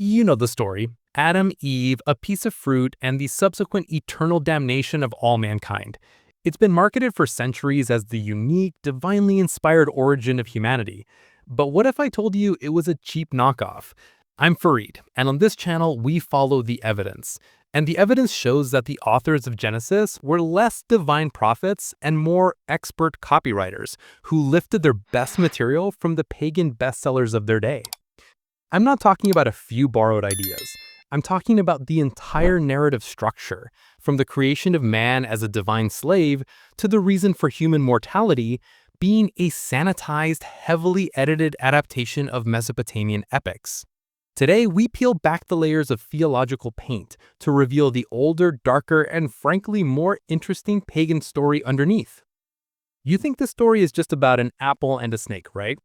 You know the story. Adam, Eve, a piece of fruit, and the subsequent eternal damnation of all mankind. It's been marketed for centuries as the unique, divinely inspired origin of humanity. But what if I told you it was a cheap knockoff? I'm Farid, and on this channel, we follow the evidence. And the evidence shows that the authors of Genesis were less divine prophets and more expert copywriters who lifted their best material from the pagan bestsellers of their day. I'm not talking about a few borrowed ideas. I'm talking about the entire narrative structure, from the creation of man as a divine slave to the reason for human mortality being a sanitized, heavily edited adaptation of Mesopotamian epics. Today, we peel back the layers of theological paint to reveal the older, darker, and frankly more interesting pagan story underneath. You think this story is just about an apple and a snake, right?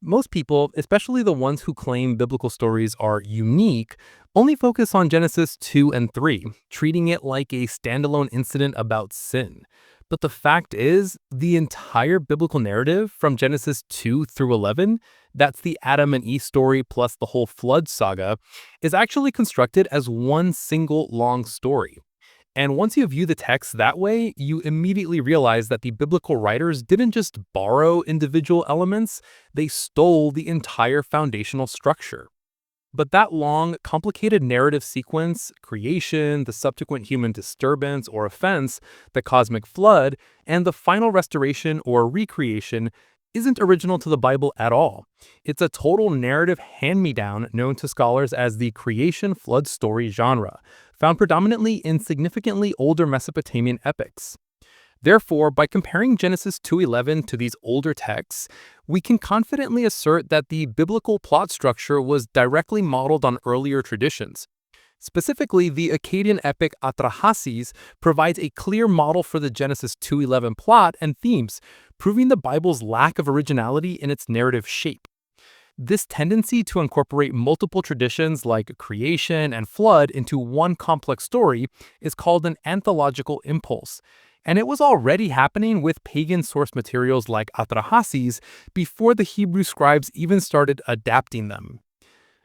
Most people, especially the ones who claim biblical stories are unique, only focus on Genesis 2 and 3, treating it like a standalone incident about sin. But the fact is, the entire biblical narrative from Genesis 2 through 11, that's the Adam and Eve story plus the whole flood saga, is actually constructed as one single long story. And once you view the text that way, you immediately realize that the biblical writers didn't just borrow individual elements, they stole the entire foundational structure. But that long, complicated narrative sequence, creation, the subsequent human disturbance or offense, the cosmic flood, and the final restoration or recreation isn't original to the Bible at all. It's a total narrative hand-me-down known to scholars as the creation flood story genre, found predominantly in significantly older Mesopotamian epics. Therefore, by comparing Genesis 2:11 to these older texts, we can confidently assert that the biblical plot structure was directly modeled on earlier traditions. Specifically, the Akkadian epic Atrahasis provides a clear model for the Genesis 2:11 plot and themes, proving the Bible's lack of originality in its narrative shape. This tendency to incorporate multiple traditions like creation and flood into one complex story is called an anthological impulse. And it was already happening with pagan source materials like Atrahasis before the Hebrew scribes even started adapting them.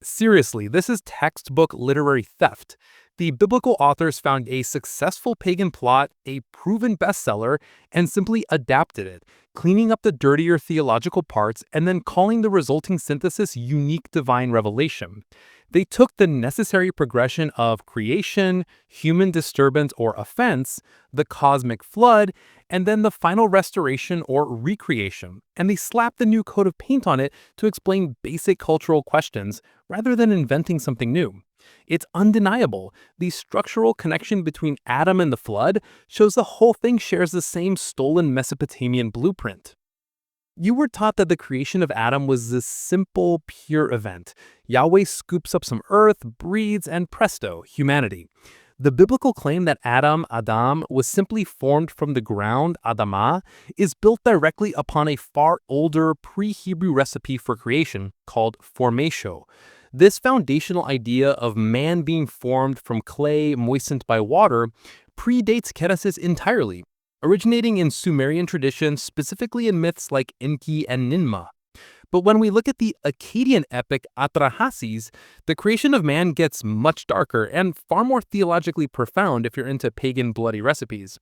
Seriously, this is textbook literary theft. The biblical authors found a successful pagan plot, a proven bestseller, and simply adapted it, cleaning up the dirtier theological parts and then calling the resulting synthesis unique divine revelation. They took the necessary progression of creation, human disturbance or offense, the cosmic flood, and then the final restoration or recreation, and they slapped the new coat of paint on it to explain basic cultural questions rather than inventing something new. It's undeniable. The structural connection between Adam and the flood shows the whole thing shares the same stolen Mesopotamian blueprint. You were taught that the creation of Adam was this simple, pure event. Yahweh scoops up some earth, breathes, and presto, humanity. The biblical claim that Adam, was simply formed from the ground, Adamah, is built directly upon a far older pre-Hebrew recipe for creation called formatio. This foundational idea of man being formed from clay moistened by water predates Genesis entirely, originating in Sumerian tradition, specifically in myths like Enki and Ninmah. But when we look at the Akkadian epic Atrahasis, the creation of man gets much darker and far more theologically profound if you're into pagan bloody recipes.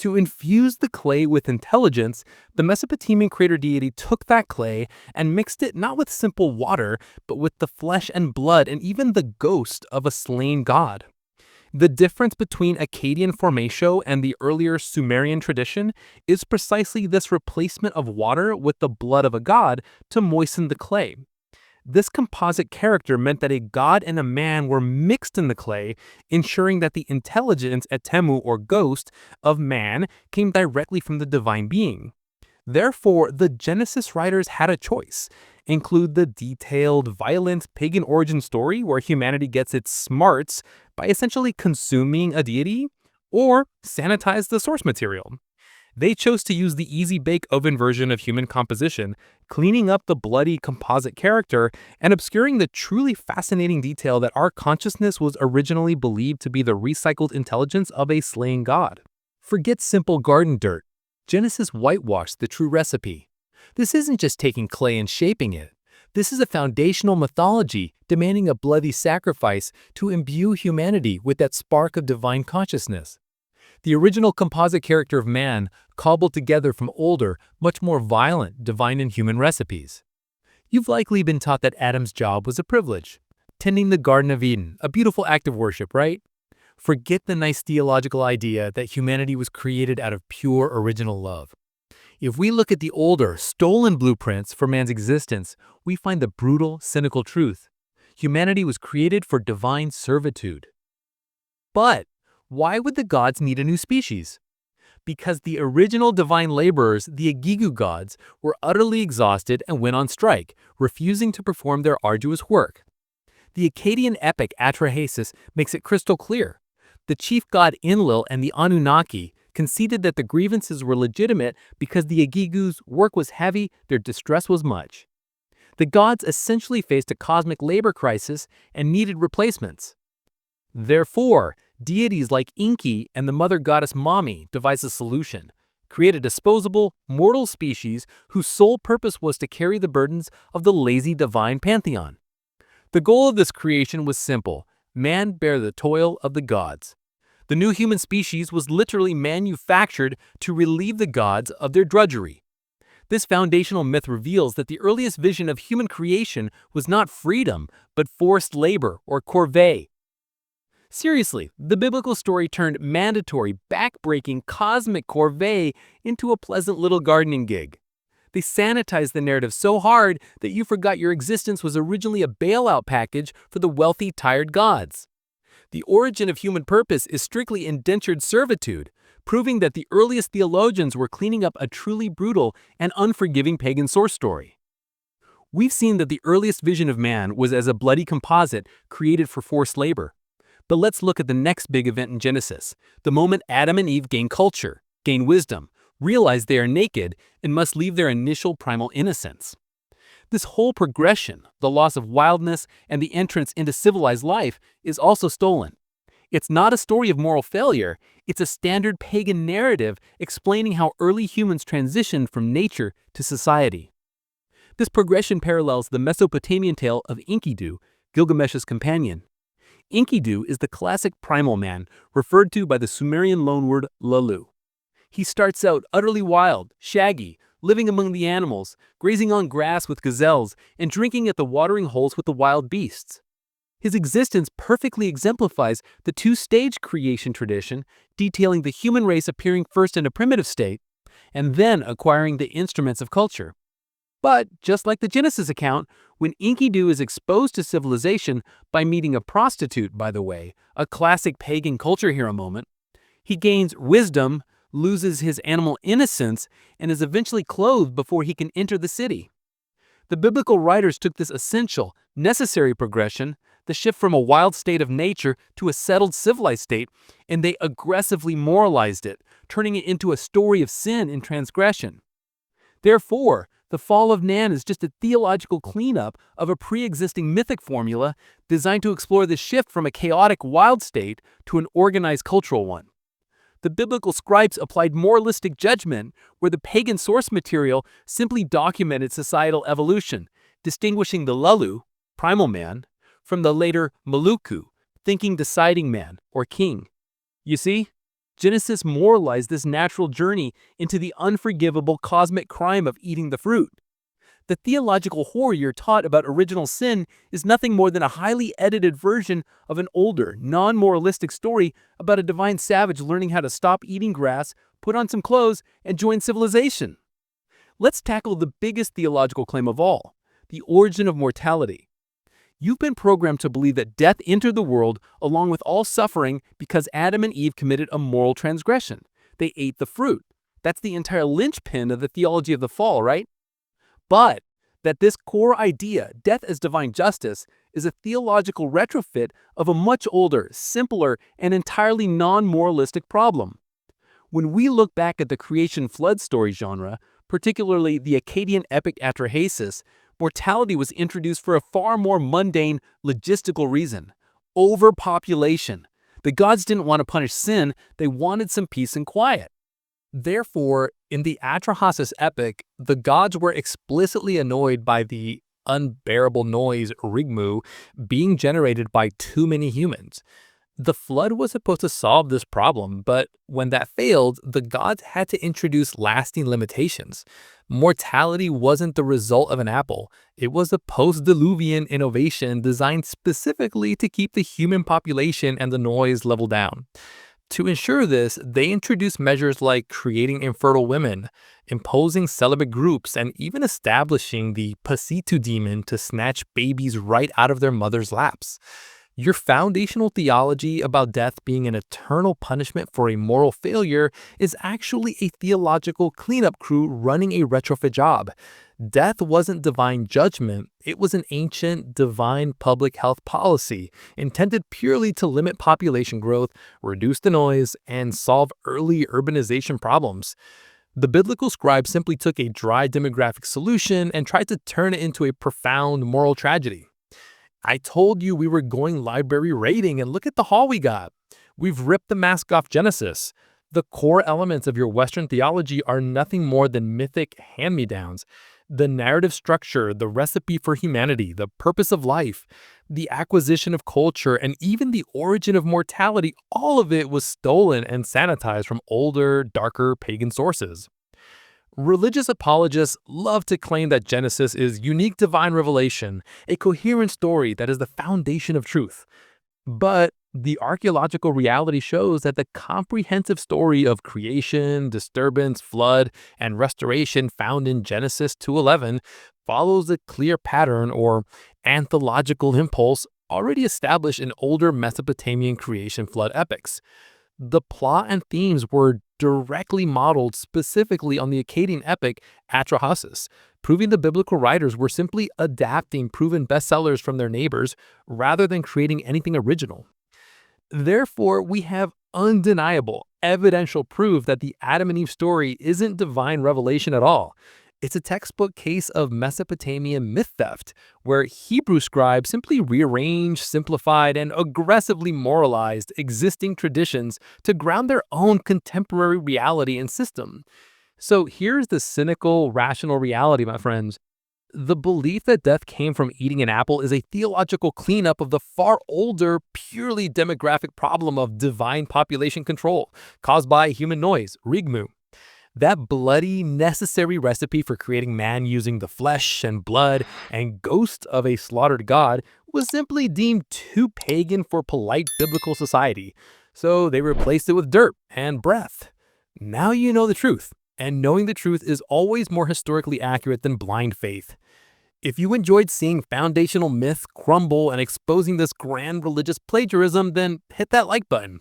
To infuse the clay with intelligence, the Mesopotamian creator deity took that clay and mixed it not with simple water, but with the flesh and blood and even the ghost of a slain god. The difference between Akkadian formatio and the earlier Sumerian tradition is precisely this replacement of water with the blood of a god to moisten the clay. This composite character meant that a god and a man were mixed in the clay, ensuring that the intelligence, etemu or ghost, of man came directly from the divine being. Therefore, the Genesis writers had a choice. Include the detailed, violent pagan origin story where humanity gets its smarts by essentially consuming a deity, or sanitize the source material. They chose to use the easy-bake oven version of human composition, cleaning up the bloody composite character and obscuring the truly fascinating detail that our consciousness was originally believed to be the recycled intelligence of a slain god. Forget simple garden dirt. Genesis whitewashed the true recipe. This isn't just taking clay and shaping it. This is a foundational mythology demanding a bloody sacrifice to imbue humanity with that spark of divine consciousness. The original composite character of man cobbled together from older, much more violent divine and human recipes. You've likely been taught that Adam's job was a privilege. Tending the Garden of Eden, a beautiful act of worship, right? Forget the nice theological idea that humanity was created out of pure original love. If we look at the older, stolen blueprints for man's existence, we find the brutal, cynical truth. Humanity was created for divine servitude. But why would the gods need a new species? Because the original divine laborers, the Agigu gods, were utterly exhausted and went on strike, refusing to perform their arduous work. The Akkadian epic Atrahasis makes it crystal clear. The chief god Enlil and the Anunnaki conceded that the grievances were legitimate because the Agigu's work was heavy, their distress was much. The gods essentially faced a cosmic labor crisis and needed replacements. Therefore, deities like Enki and the mother goddess Mami devised a solution: create a disposable, mortal species whose sole purpose was to carry the burdens of the lazy divine pantheon. The goal of this creation was simple: man bear the toil of the gods. The new human species was literally manufactured to relieve the gods of their drudgery. This foundational myth reveals that the earliest vision of human creation was not freedom, but forced labor or corvée. Seriously, the biblical story turned mandatory, back-breaking, cosmic corvée into a pleasant little gardening gig. They sanitized the narrative so hard that you forgot your existence was originally a bailout package for the wealthy, tired gods. The origin of human purpose is strictly indentured servitude, proving that the earliest theologians were cleaning up a truly brutal and unforgiving pagan source story. We've seen that the earliest vision of man was as a bloody composite created for forced labor. But let's look at the next big event in Genesis, the moment Adam and Eve gain culture, gain wisdom, realize they are naked, and must leave their initial primal innocence. This whole progression, the loss of wildness and the entrance into civilized life, is also stolen. It's not a story of moral failure, it's a standard pagan narrative explaining how early humans transitioned from nature to society. This progression parallels the Mesopotamian tale of Enkidu, Gilgamesh's companion. Enkidu is the classic primal man, referred to by the Sumerian loanword Lalu. He starts out utterly wild, shaggy, living among the animals, grazing on grass with gazelles, and drinking at the watering holes with the wild beasts. His existence perfectly exemplifies the two-stage creation tradition, detailing the human race appearing first in a primitive state, and then acquiring the instruments of culture. But, just like the Genesis account, when Enkidu is exposed to civilization by meeting a prostitute, by the way, a classic pagan culture hero moment, he gains wisdom, loses his animal innocence, and is eventually clothed before he can enter the city. The biblical writers took this essential, necessary progression, the shift from a wild state of nature to a settled civilized state, and they aggressively moralized it, turning it into a story of sin and transgression. Therefore, the fall of man is just a theological cleanup of a pre-existing mythic formula designed to explore the shift from a chaotic wild state to an organized cultural one. The biblical scribes applied moralistic judgment where the pagan source material simply documented societal evolution, distinguishing the Lalu, primal man, from the later Maluku, thinking deciding man or king. You see? Genesis moralized this natural journey into the unforgivable cosmic crime of eating the fruit. The theological horror you're taught about original sin is nothing more than a highly edited version of an older, non-moralistic story about a divine savage learning how to stop eating grass, put on some clothes, and join civilization. Let's tackle the biggest theological claim of all, the origin of mortality. You've been programmed to believe that death entered the world along with all suffering because Adam and Eve committed a moral transgression. They ate the fruit. That's the entire linchpin of the theology of the fall, right? But that this core idea, death as divine justice, is a theological retrofit of a much older, simpler, and entirely non-moralistic problem. When we look back at the creation flood story genre, particularly the Akkadian epic Atrahasis, mortality was introduced for a far more mundane, logistical reason: overpopulation. The gods didn't want to punish sin, they wanted some peace and quiet. Therefore, in the Atrahasis epic, the gods were explicitly annoyed by the unbearable noise, rigmu, being generated by too many humans. The flood was supposed to solve this problem, but when that failed, the gods had to introduce lasting limitations. Mortality wasn't the result of an apple. It was a post-Diluvian innovation designed specifically to keep the human population and the noise level down. To ensure this, they introduced measures like creating infertile women, imposing celibate groups, and even establishing the Pasitu demon to snatch babies right out of their mother's laps. Your foundational theology about death being an eternal punishment for a moral failure is actually a theological cleanup crew running a retrofit job. Death wasn't divine judgment, it was an ancient, divine public health policy intended purely to limit population growth, reduce the noise, and solve early urbanization problems. The biblical scribe simply took a dry demographic solution and tried to turn it into a profound moral tragedy. I told you we were going library raiding, and look at the haul we got. We've ripped the mask off Genesis. The core elements of your Western theology are nothing more than mythic hand-me-downs. The narrative structure, the recipe for humanity, the purpose of life, the acquisition of culture, and even the origin of mortality, all of it was stolen and sanitized from older, darker pagan sources. Religious apologists love to claim that Genesis is unique divine revelation, a coherent story that is the foundation of truth. But the archaeological reality shows that the comprehensive story of creation, disturbance, flood, and restoration found in Genesis 2:11 follows a clear pattern or anthological impulse already established in older Mesopotamian creation flood epics. The plot and themes were directly modeled specifically on the Akkadian epic Atrahasis, proving the biblical writers were simply adapting proven bestsellers from their neighbors rather than creating anything original. Therefore, we have undeniable, evidential proof that the Adam and Eve story isn't divine revelation at all. It's a textbook case of Mesopotamian myth theft, where Hebrew scribes simply rearranged, simplified, and aggressively moralized existing traditions to ground their own contemporary reality and system. So here's the cynical, rational reality, my friends. The belief that death came from eating an apple is a theological cleanup of the far older, purely demographic problem of divine population control, caused by human noise, rigmu. That bloody, necessary recipe for creating man using the flesh and blood and ghost of a slaughtered god was simply deemed too pagan for polite biblical society, so they replaced it with dirt and breath. Now you know the truth, and knowing the truth is always more historically accurate than blind faith. If you enjoyed seeing foundational myths crumble and exposing this grand religious plagiarism, then hit that like button.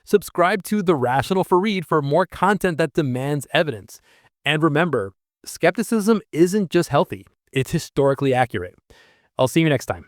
Subscribe to The Rational Farid for more content that demands evidence. And remember, skepticism isn't just healthy, it's historically accurate. I'll see you next time.